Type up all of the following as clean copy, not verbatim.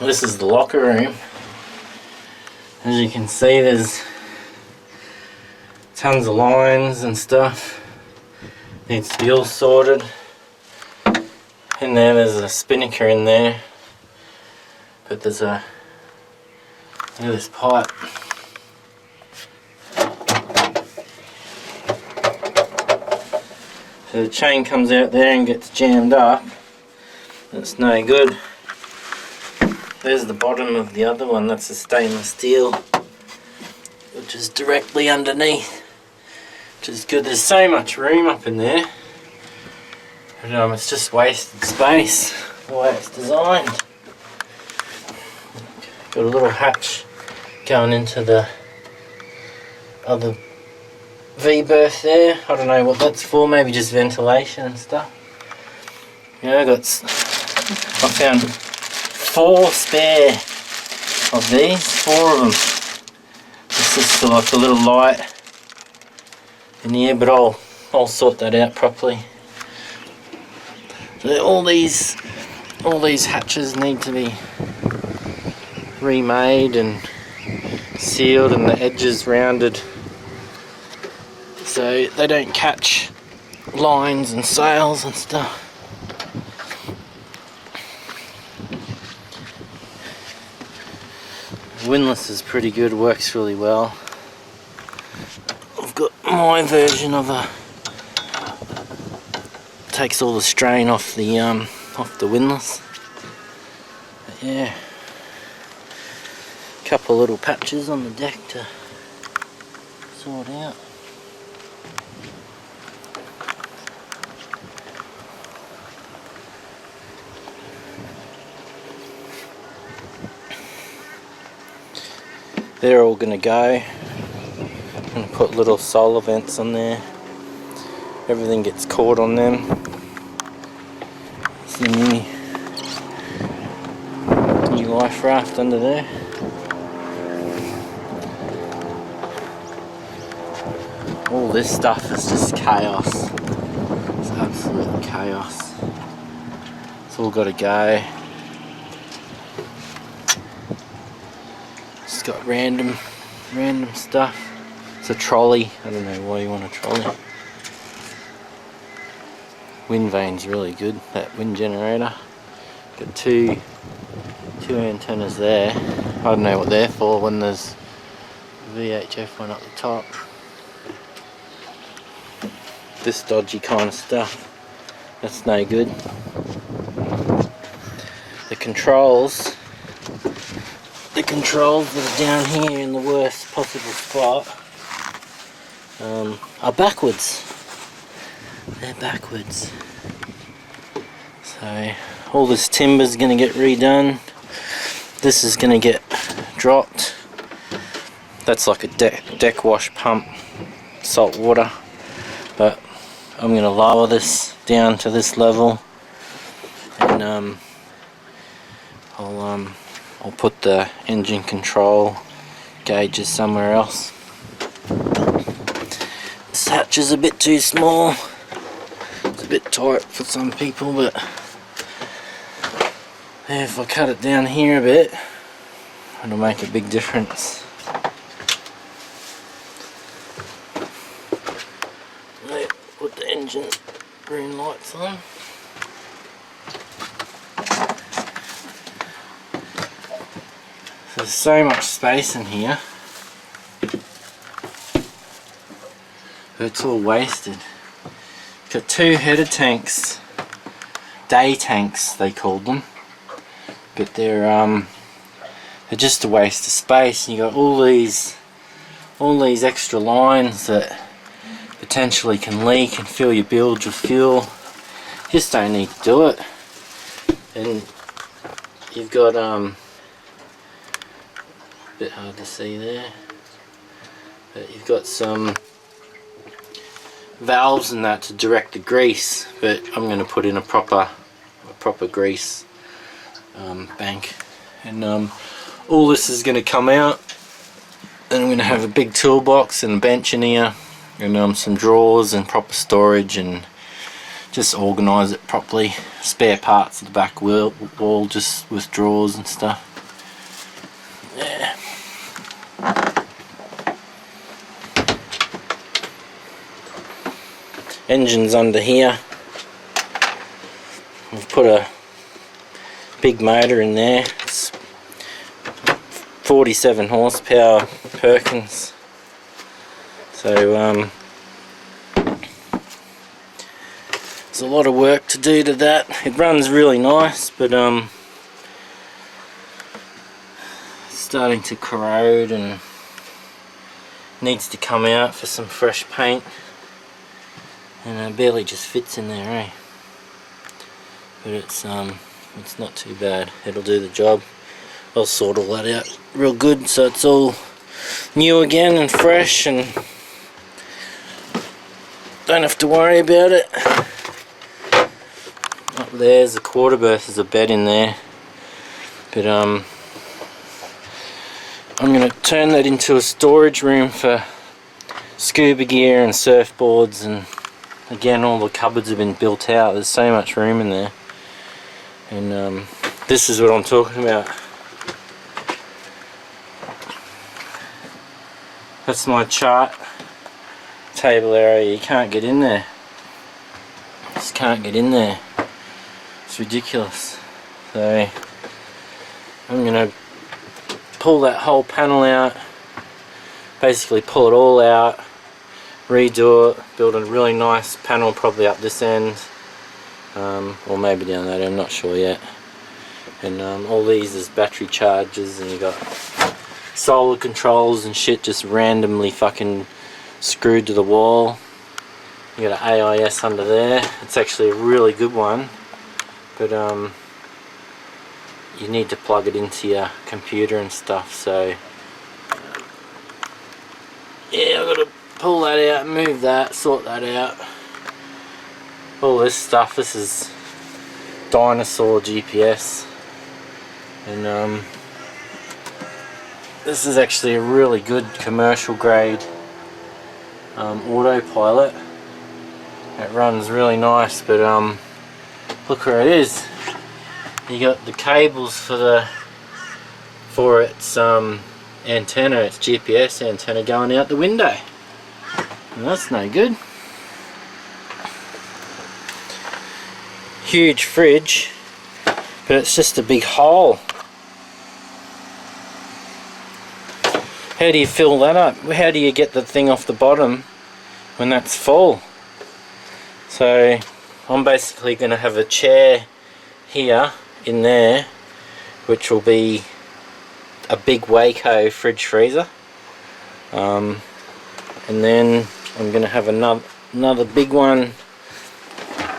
This is the locker room. As you can see, there's tons of lines and stuff. Needs to be all sorted. In there's a spinnaker in there, but there's a look at this pipe. So the chain comes out there and gets jammed up. That's no good. There's the bottom of the other one. That's a stainless steel, which is directly underneath, which is good. There's so much room up in there. But, it's just wasted space the way it's designed. Got a little hatch going into the other V-berth there. I don't know what that's for, maybe just ventilation and stuff. Yeah, I found 4 spare of these, 4 of them. This is for like a little light in here, but I'll sort that out properly. So all these hatches need to be remade and sealed, and the edges rounded so they don't catch lines and sails and stuff. Windlass is pretty good, works really well. I've got my version of takes all the strain off the windlass. But yeah, a couple little patches on the deck to sort out. They're all going to go. I'm going to put little solar vents on there. Everything gets caught on them. It's the new life raft under there. All this stuff is just chaos. It's absolute chaos. It's all got to go. It's got random stuff. It's a trolley. I don't know why you want a trolley. Wind vane's really good, that wind generator. Got two antennas there. I don't know what they're for when there's VHF one up the top. This dodgy kind of stuff, that's no good. The controls that are down here in the worst possible spot are backwards. They're backwards. So all this timber's going to get redone. This is going to get dropped. That's like a deck wash pump, salt water. But I'm going to lower this down to this level, and I'll put the engine control gauges somewhere else. This hatch is a bit too small. It's a bit tight for some people, but yeah, if I cut it down here a bit, it'll make a big difference. Put the engine green lights on. There's so much space in here, but it's all wasted. Got 2 header tanks, day tanks they called them, but they're just a waste of space. And you got all these extra lines that potentially can leak and fill your bilge with fuel. You just don't need to do it. And you've got a bit hard to see there, but you've got some valves and that to direct the grease, but I'm going to put in a proper grease bank, and all this is going to come out, and I'm going to have a big toolbox and a bench in here, and some drawers and proper storage, and just organise it properly. Spare parts of the back wall just with drawers and stuff. Yeah. Engine's under here. We've put a big motor in there. It's 47 horsepower Perkins. So there's a lot of work to do to that. It runs really nice, but it's starting to corrode and needs to come out for some fresh paint. And it barely just fits in there, eh? But it's not too bad. It'll do the job. I'll sort all that out real good so it's all new again and fresh and don't have to worry about it. Up there's a quarter berth, there's a bed in there. But I'm gonna turn that into a storage room for scuba gear and surfboards, and again all the cupboards have been built out. There's so much room in there. And this is what I'm talking about. That's my chart table area. You can't get in there. Just can't get in there. It's ridiculous. So I'm gonna pull that whole panel out, basically pull it all out, redo it, build a really nice panel probably up this end, or maybe down that end, I'm not sure yet. And all these is battery chargers, and you got solar controls and shit just randomly fucking screwed to the wall. You got an AIS under there. It's actually a really good one, but you need to plug it into your computer and stuff. So yeah, I've got to pull that out, move that, sort that out. All this stuff, this is dinosaur GPS, and this is actually a really good commercial grade autopilot. It runs really nice, but look where it is. You got the cables for its antenna, its GPS antenna going out the window. And that's no good. Huge fridge, but it's just a big hole. How do you fill that up? How do you get the thing off the bottom when that's full? So I'm basically going to have a chair here in there, which will be a big Waco fridge freezer, and then I'm going to have another big one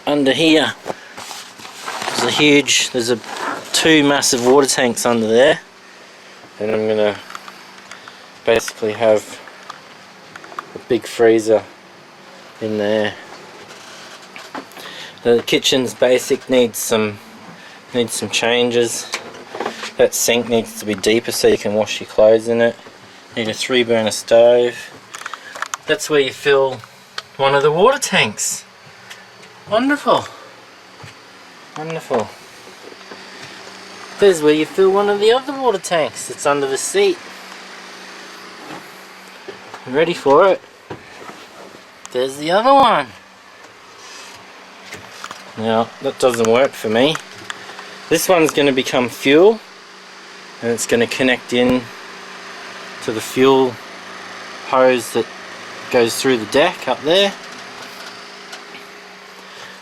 under here. There's two massive water tanks under there, and I'm going to basically have a big freezer in there. The kitchen's basic, needs some changes. That sink needs to be deeper so you can wash your clothes in it. Need a 3-burner stove. That's where you fill one of the water tanks. Wonderful. Wonderful. There's where you fill one of the other water tanks. It's under the seat. Ready for it? There's the other one. Now that doesn't work for me. This one's going to become fuel, and it's going to connect in to the fuel hose that goes through the deck up there.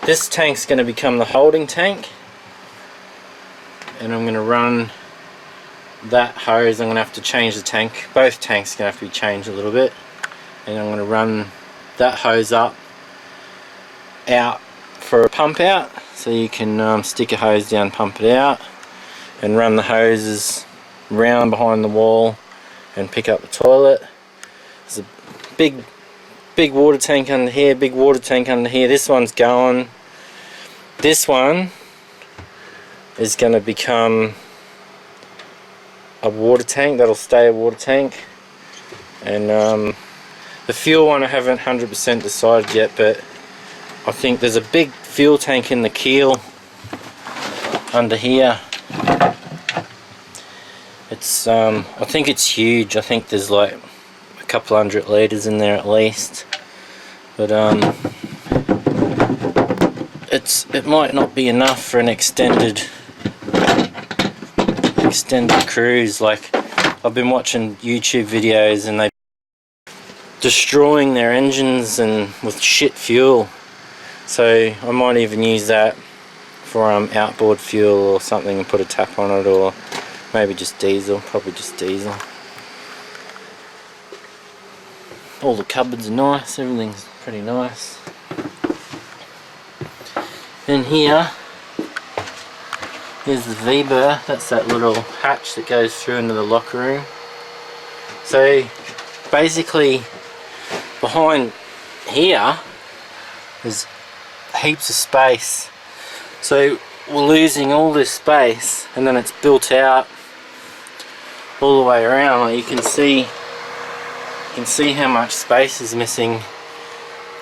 This tank's going to become the holding tank, and I'm going to run that hose. I'm going to have to change the tank. Both tanks are going to have to be changed a little bit, and I'm going to run that hose out for a pump out, so you can stick a hose down, pump it out, and run the hoses round behind the wall and pick up the toilet. There's a big water tank under here, big water tank under here. This one's going. This one is going to become a water tank. That'll stay a water tank. And the fuel one I haven't 100% decided yet, but I think there's a big fuel tank in the keel under here. It's I think it's huge. I think there's like a couple 100 litres in there at least, but it might not be enough for an extended cruise. Like, I've been watching YouTube videos and they're destroying their engines and with shit fuel, so I might even use that for outboard fuel or something and put a tap on it, or maybe just diesel, probably just diesel. All the cupboards are nice, everything's pretty nice. In here, here's the V-bar, that's that little hatch that goes through into the locker room. So basically behind here there's heaps of space. So we're losing all this space, and then it's built out all the way around. Like you can see how much space is missing,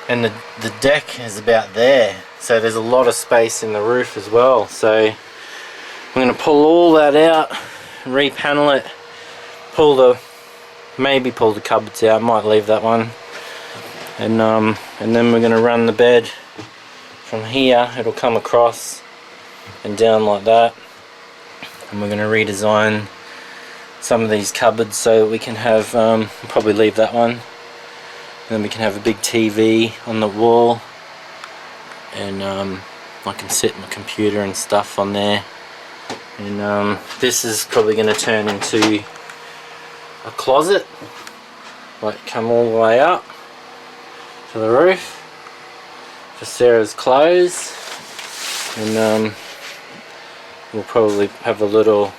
and the deck is about there. So there's a lot of space in the roof as well. So I'm going to pull all that out, repanel it, maybe pull the cupboards out, might leave that one, and then we're going to run the bed from here. It'll come across and down like that, and we're going to redesign some of these cupboards so we can have probably leave that one, and then we can have a big TV on the wall, and I can sit my computer and stuff on there. And this is probably going to turn into a closet, like come all the way up to the roof for Sarah's clothes, and we'll probably have a little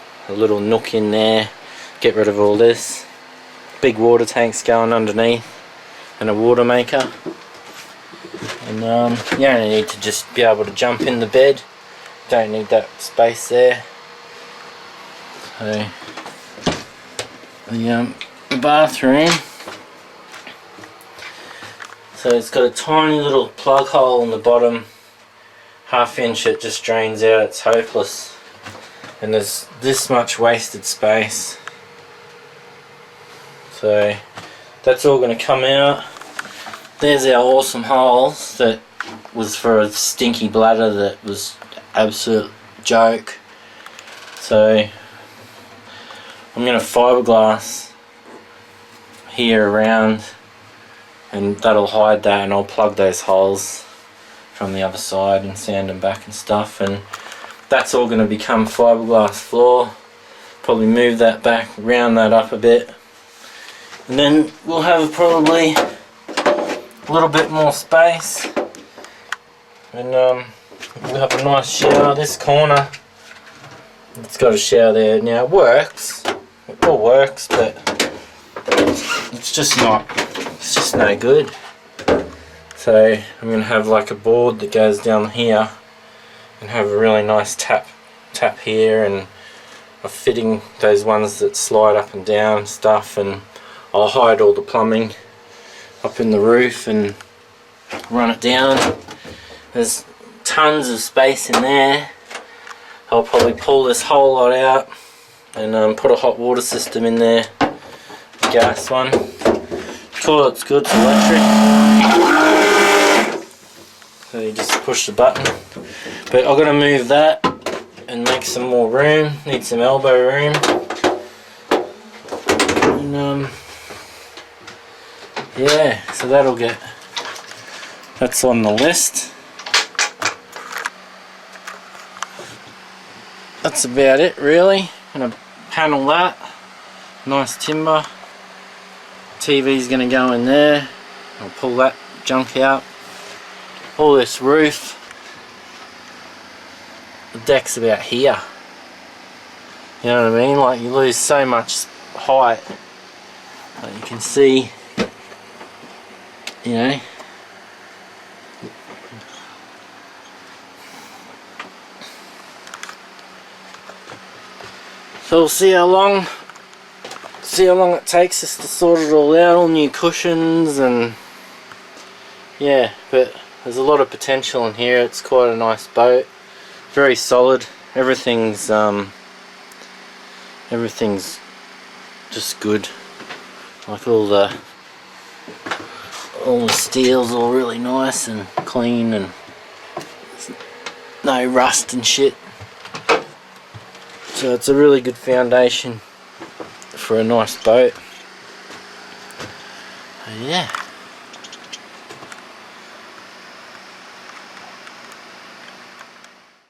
nook in there, get rid of all this. Big water tanks going underneath and a water maker, and you only need to just be able to jump in the bed, don't need that space there. So the bathroom, so it's got a tiny little plug hole in the bottom, 1/2 inch, it just drains out, it's hopeless, and there's this much wasted space. So that's all going to come out. There's our awesome holes that was for a stinky bladder that was absolute joke. So I'm going to fiberglass here around, and that'll hide that, and I'll plug those holes from the other side and sand them back and stuff, and that's all going to become fiberglass floor. Probably move that back, round that up a bit, and then we'll have probably a little bit more space, and we'll have a nice shower. This corner, it's got a shower there now. It works, it all works, but it's just no good. So I'm going to have like a board that goes down here and have a really nice tap here, and I'm fitting those ones that slide up and down and stuff, and I'll hide all the plumbing up in the roof and run it down. There's tons of space in there. I'll probably pull this whole lot out and put a hot water system in there, a gas one. Toilet's good, it's electric, so you just push the button. But I've got to move that and make some more room, need some elbow room, and yeah, so that's on the list. That's about it really. I'm going to panel that, nice timber. TV's going to go in there, I'll pull that junk out. All this roof, the deck's about here, you know what I mean, like you lose so much height, like you can see, you know. So we'll see how long it takes us to sort it all out, all new cushions, and yeah, but there's a lot of potential in here. It's quite a nice boat, very solid. Everything's just good. Like all the steel's all really nice and clean, and no rust and shit. So it's a really good foundation for a nice boat. Yeah.